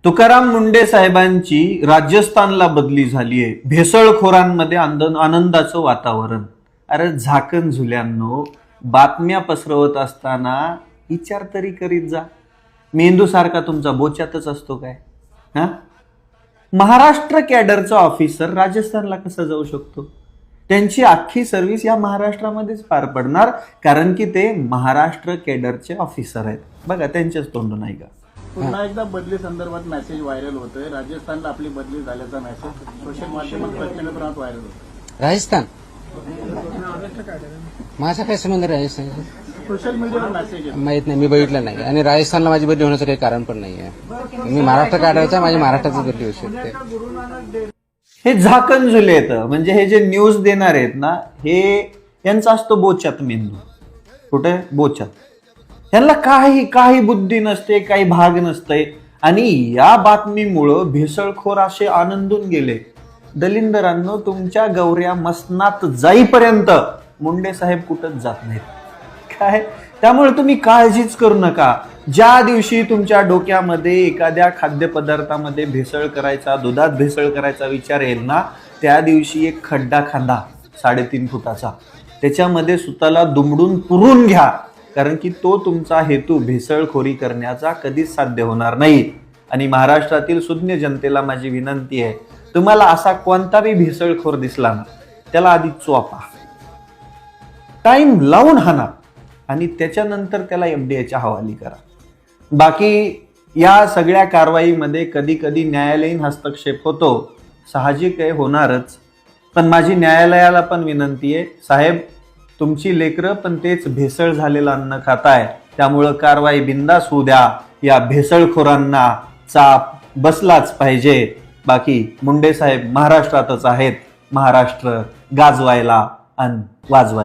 तुकाराम मुंडे साहेबांची राजस्थानला बदली झालीये. भेसळखोरांमध्ये आनंदाचं वातावरण. अरे झाकण झुल्यांनो, बातम्या पसरवत असताना विचार तरी करीत जा. मेंदू सारखा तुमचा बोच्यातच असतो काय? हा, महाराष्ट्र कॅडरचा ऑफिसर राजस्थानला कसा जाऊ शकतो? त्यांची अख्खी सर्व्हिस या महाराष्ट्रामध्येच पार पडणार, कारण की ते महाराष्ट्र कॅडरचे ऑफिसर आहेत. बघा, त्यांचेच तोंड नाही का? पुन्हा एकदा बदली संदर्भात मेसेज व्हायरल होतोय. राजस्थानला आपली बदली झाल्याचा मेसेज सोशल माध्यमात प्रचंड प्रमाणात व्हायरल होतो. राजस्थान माझा काय संबंध राजस्थान? सोशल मीडियावर मेसेज आहे. माहित नाही, मी बघितलं नाही. आणि राजस्थानला माझी बदली होण्याचं काही कारण पण नाही आहे. मी महाराष्ट्र काढायचा, माझी महाराष्ट्राची बदली होऊ शकते. हे झाकण झुले येतं, म्हणजे हे जे न्यूज देणार आहेत ना, हे यांचा असतो बोच्यात मेंदू. कुठे? बोच्यात. यांना काही बुद्धी नसते, काही भाग नसते. आणि या बातमीमुळं भेसळखोर असे आनंदून गेले. दलिंदरांनो, तुमच्या गौऱ्या मसनात जाईपर्यंत मुंडे साहेब कुठंच जात नाहीत. काय? त्यामुळे तुम्ही काळजीच करू नका. ज्या दिवशी तुमच्या डोक्यामध्ये एखाद्या खाद्यपदार्थामध्ये भेसळ करायचा, दुधात भेसळ करायचा विचार येईल ना, त्या दिवशी एक खड्डा खांदा 3.5 फुटाचा, त्याच्यामध्ये सुताला दुमडून पुरून घ्या. कारण की तो तुमचा हेतू भेसळखोरी करण्याचा कधीच साध्य होणार नाही. आणि महाराष्ट्रातील सुज्ञ जनतेला माझी विनंती आहे, तुम्हाला असा कोणताही भेसळखोर दिसला ना, त्याला आधी चोपा, टाइम लावून हाना, आणि त्याच्यानंतर त्याला एफडीआयच्या हवाली करा. बाकी या सगळ्या कारवाईमध्ये कधी कधी न्यायालयीन हस्तक्षेप होतो, साहजिक आहे, होणारच. पण माझी न्यायालयाला पण विनंती आहे, साहेब तुमची लेकरं पण तेच भेसळ झालेलं अन्न खाताय, त्यामुळं कारवाई बिंदास होऊ द्या. या भेसळखोरांना चाप बसलाच पाहिजे. बाकी मुंडे साहेब महाराष्ट्रातच आहेत, महाराष्ट्र गाजवायला आणि वाजवायला.